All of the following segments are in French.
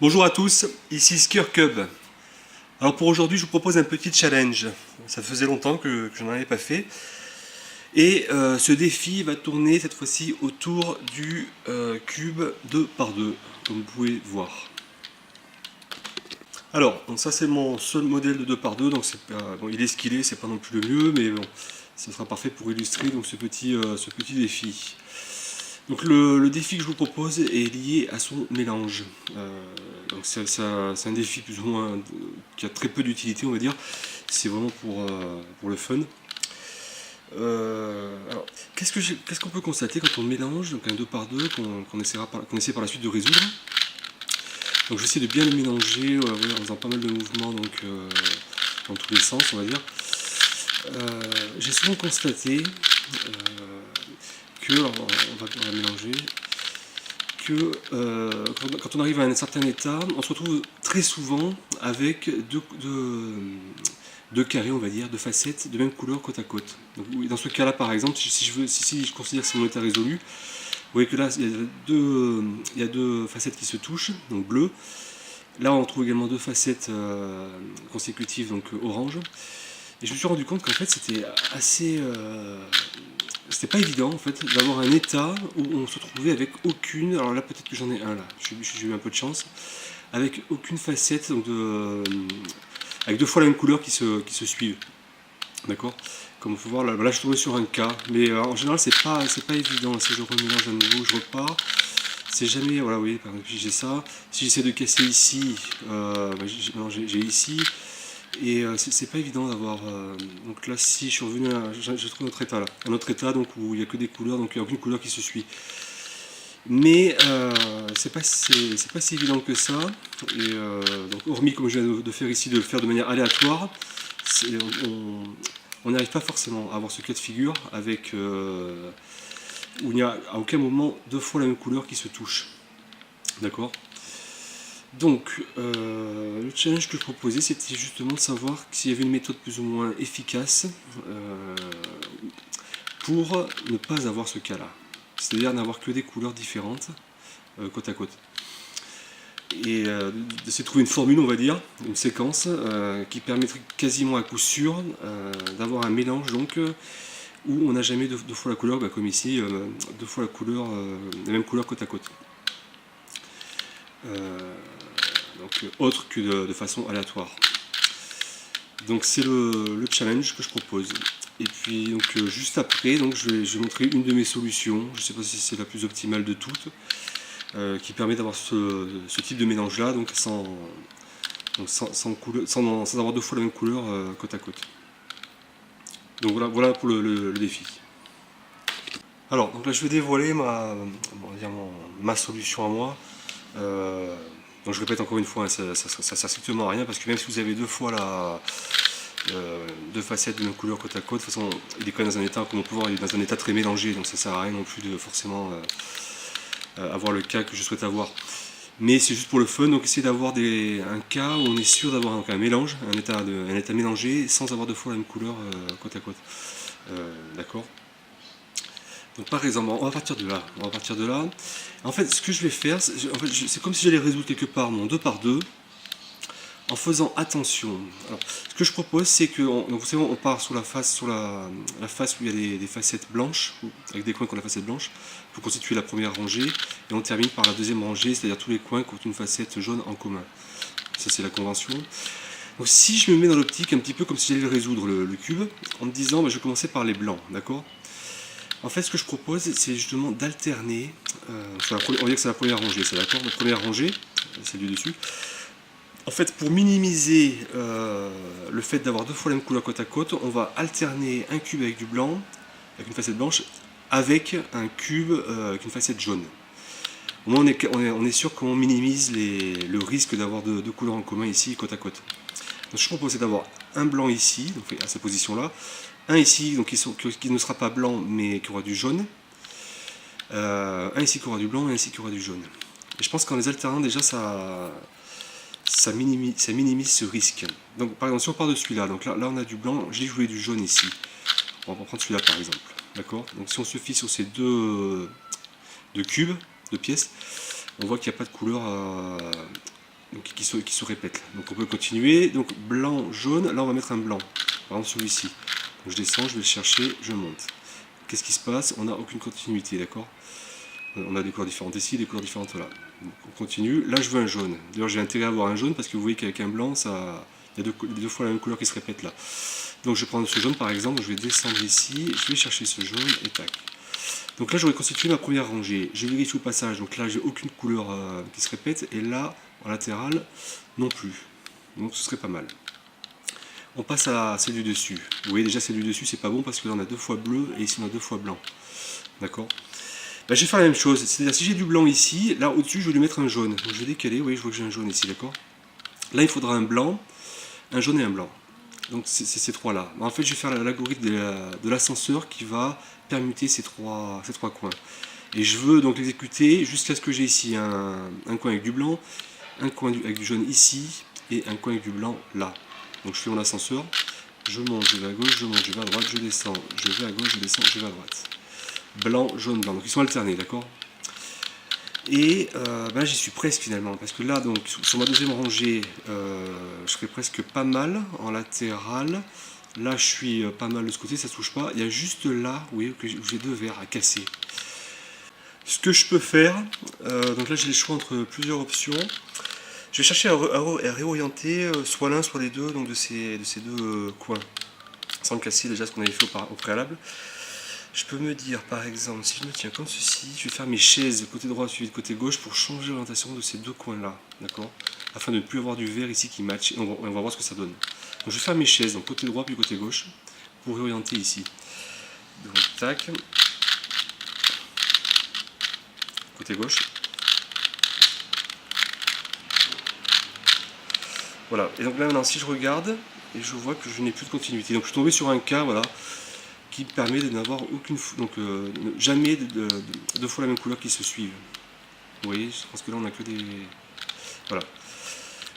Bonjour à tous, ici Skier Cub. Alors pour aujourd'hui, je vous propose un petit challenge. Ça faisait longtemps que je n'en avais pas fait. Et ce défi va tourner cette fois-ci autour du cube 2x2, comme vous pouvez voir. Alors, donc ça c'est mon seul modèle de 2x2, donc bon, il est ce qu'il est, c'est pas non plus le mieux, mais bon, ça sera parfait pour illustrer donc, ce petit défi. Donc le défi que je vous propose est lié à son mélange. Donc c'est un défi plus ou moins qui a très peu d'utilité, on va dire. C'est vraiment pour le fun. Alors, qu'est-ce qu'on peut constater quand on mélange donc un 2x2 qu'on essaie par la suite de résoudre. Donc j'essaie de bien le mélanger en faisant pas mal de mouvements donc, dans tous les sens, on va dire. J'ai souvent constaté que, alors on va mélanger, que quand on arrive à un certain état, on se retrouve très souvent avec deux carrés, on va dire, deux facettes de même couleur côte à côte. Donc, oui, dans ce cas-là, par exemple, si je considère que c'est mon état résolu, vous voyez que là, il y a deux facettes qui se touchent, donc bleu. Là, on trouve également deux facettes consécutives, donc orange. Et je me suis rendu compte qu'en fait, c'était assez... c'était pas évident en fait d'avoir un état où on se trouvait avec aucune, alors là peut-être que j'en ai un là, j'ai eu un peu de chance, avec aucune facette, donc avec deux fois la même couleur qui se suivent. D'accord. Comme vous pouvez voir, là je suis tombé sur un cas, mais en général c'est pas évident. Si je remélange à nouveau, je repars. C'est jamais, voilà, oui, par exemple, j'ai ça. Si j'essaie de casser ici, j'ai ici. Et c'est pas évident d'avoir. Donc là, si je suis revenu, j'ai trouvé un autre état là. Un autre état donc, où il n'y a que des couleurs, donc il n'y a aucune couleur qui se suit. Mais c'est pas si évident que ça. Et donc, hormis, comme je viens de faire ici, de le faire de manière aléatoire, on n'arrive pas forcément à avoir ce cas de figure avec. Où il n'y a à aucun moment deux fois la même couleur qui se touche. D'accord. Donc, le challenge que je proposais, c'était justement de savoir s'il y avait une méthode plus ou moins efficace pour ne pas avoir ce cas-là. C'est-à-dire n'avoir que des couleurs différentes côte à côte. Et d'essayer de trouver une formule, on va dire, une séquence qui permettrait quasiment à coup sûr d'avoir un mélange donc où on n'a jamais deux fois la couleur, comme ici, deux fois la même couleur côte à côte. Donc autre que de façon aléatoire. Donc c'est le challenge que je propose. Et puis donc juste après, donc, je vais montrer une de mes solutions. Je ne sais pas si c'est la plus optimale de toutes, qui permet d'avoir ce type de mélange là, donc sans avoir deux fois la même couleur côte à côte. Donc voilà pour le défi. Alors donc là je vais dévoiler ma solution à moi. Donc je répète encore une fois, hein, ça sert strictement à rien parce que même si vous avez deux fois deux facettes de même couleur côte à côte, de toute façon il est quand même dans un état, comme on peut voir, il est dans un état très mélangé, donc ça sert à rien non plus de forcément avoir le cas que je souhaite avoir. Mais c'est juste pour le fun, donc essayer d'avoir un cas où on est sûr d'avoir un mélange, un état mélangé sans avoir deux fois la même couleur côte à côte. D'accord. Donc par exemple, on va partir de là. En fait, ce que je vais faire, c'est comme si j'allais résoudre quelque part mon 2x2 en faisant attention. Alors, ce que je propose, c'est que vous savez, on part sur la face, la face où il y a des facettes blanches, avec des coins qui ont la facette blanche, pour constituer la première rangée, et on termine par la deuxième rangée, c'est-à-dire tous les coins qui ont une facette jaune en commun. Ça, c'est la convention. Donc si je me mets dans l'optique un petit peu comme si j'allais résoudre le cube, en me disant, je vais commencer par les blancs, d'accord. En fait, ce que je propose, c'est justement d'alterner. On va dire que c'est la première rangée, c'est d'accord. La première rangée, c'est du dessus. En fait, pour minimiser le fait d'avoir deux fois la même couleur côte à côte, on va alterner un cube avec du blanc, avec une facette blanche, avec un cube avec une facette jaune. Au moins, on est sûr qu'on minimise le risque d'avoir deux couleurs en commun ici, côte à côte. Donc, je propose d'avoir un blanc ici, donc à cette position-là, un ici donc qui ne sera pas blanc mais qui aura du jaune, un ici qui aura du blanc et un ici qui aura du jaune. Et je pense qu'en les alternant déjà ça minimise ce risque. Donc par exemple si on part de celui-là, donc là on a du blanc, j'ai joué du jaune ici. On va prendre celui-là par exemple. D'accord. Donc si on se fie sur ces deux cubes, deux pièces, on voit qu'il n'y a pas de couleur qui se répètent. Donc on peut continuer. Donc blanc, jaune, là on va mettre un blanc. Par exemple celui-ci. Donc je descends, je vais le chercher, je monte. Qu'est-ce qui se passe? On n'a aucune continuité, d'accord? On a des couleurs différentes ici, des couleurs différentes là. Donc on continue. Là je veux un jaune. D'ailleurs j'ai intérêt à avoir un jaune parce que vous voyez qu'avec un blanc, ça, il y a deux fois la même couleur qui se répète là. Donc je vais prendre ce jaune par exemple, je vais descendre ici, je vais chercher ce jaune et tac. Donc là j'aurais constitué ma première rangée. Je vérifie au passage, donc là j'ai aucune couleur qui se répète et là en latéral non plus. Donc ce serait pas mal. On passe à celle du dessus. Vous voyez déjà celle du dessus c'est pas bon parce que là on a deux fois bleu et ici on a deux fois blanc. D'accord? Ben, je vais faire la même chose, c'est-à-dire si j'ai du blanc ici, là au-dessus je vais lui mettre un jaune. Donc je vais décaler, vous voyez je vois que j'ai un jaune ici, d'accord? Là il faudra un blanc, un jaune et un blanc. Donc c'est ces trois-là. En fait je vais faire l'algorithme de l'ascenseur qui va permuter ces trois coins. Et je veux donc l'exécuter jusqu'à ce que j'ai ici un coin avec du blanc, un coin avec du jaune ici et un coin avec du blanc là. Donc je fais mon ascenseur, je monte, je vais à gauche, je monte, je vais à droite, je descends, je vais à gauche, je descends, je vais à droite. Blanc, jaune, blanc. Donc ils sont alternés, d'accord? Et ben, j'y suis presque finalement, parce que là, donc sur ma deuxième rangée, je serai presque pas mal en latéral. Là, je suis pas mal de ce côté, ça ne touche pas. Il y a juste là, vous voyez, où j'ai deux verres à casser. Ce que je peux faire, donc là j'ai le choix entre plusieurs options. Je vais chercher à réorienter soit l'un, soit les deux, donc de ces deux coins, sans casser déjà ce qu'on avait fait au préalable. Je peux me dire par exemple, si je me tiens comme ceci, je vais faire mes chaises côté droit suivi de côté gauche pour changer l'orientation de ces deux coins là, d'accord? Afin de ne plus avoir du vert ici qui match, et on va voir ce que ça donne. Donc je vais faire mes chaises, donc côté droit puis côté gauche, pour réorienter ici. Donc tac, côté gauche. Voilà, et donc là maintenant si je regarde, et je vois que je n'ai plus de continuité. Donc je suis tombé sur un cas, voilà, qui permet de n'avoir aucune, donc jamais deux fois la même couleur qui se suivent. Vous voyez, je pense que là on a que des... Voilà.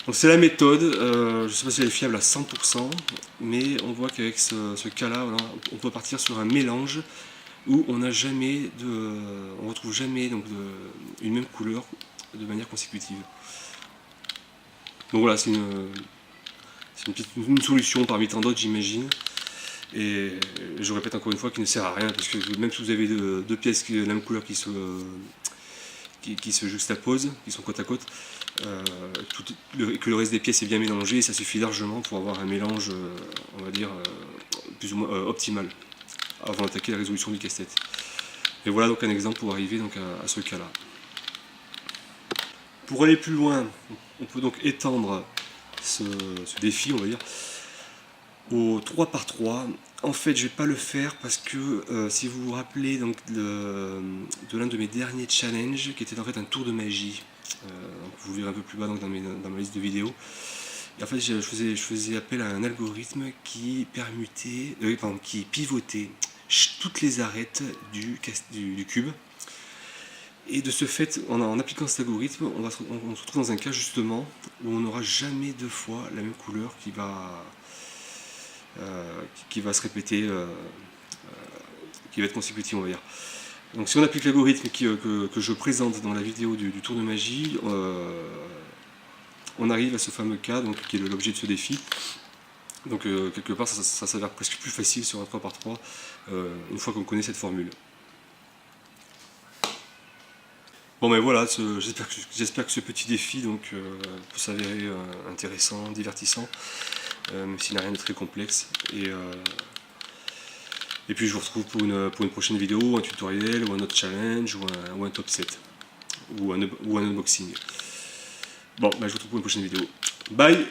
Donc c'est la méthode, je ne sais pas si elle est fiable à 100%, mais on voit qu'avec ce cas-là, voilà, on peut partir sur un mélange où on n'a jamais on retrouve jamais donc une même couleur de manière consécutive. Donc voilà, c'est une solution parmi tant d'autres, j'imagine. Et je répète encore une fois qu'il ne sert à rien, parce que même si vous avez deux pièces de la même couleur qui se juxtaposent, qui sont côte à côte, que le reste des pièces est bien mélangé, ça suffit largement pour avoir un mélange, on va dire, plus ou moins optimal, avant d'attaquer la résolution du casse-tête. Et voilà donc un exemple pour arriver donc à ce cas-là. Pour aller plus loin, on peut donc étendre ce défi, on va dire, au 3 par 3. En fait, je ne vais pas le faire parce que si vous vous rappelez donc, de l'un de mes derniers challenges, qui était en fait un tour de magie, vous verrez un peu plus bas donc, dans ma liste de vidéos. Et en fait, je faisais appel à un algorithme qui permutait, qui pivotait toutes les arêtes du cube. Et de ce fait, en appliquant cet algorithme, on se retrouve dans un cas justement où on n'aura jamais deux fois la même couleur qui va se répéter, qui va être consécutive, on va dire. Donc si on applique l'algorithme que je présente dans la vidéo du tour de magie, on arrive à ce fameux cas, donc, qui est l'objet de ce défi. Donc quelque part, ça s'avère presque plus facile sur un 3 par 3 une fois qu'on connaît cette formule. Bon ben voilà, j'espère que ce petit défi donc, peut s'avérer intéressant, divertissant, même s'il n'a rien de très complexe. Et puis je vous retrouve pour une prochaine vidéo, un tutoriel, ou un autre challenge, ou un top 7, ou un unboxing. Bon, ben je vous retrouve pour une prochaine vidéo. Bye!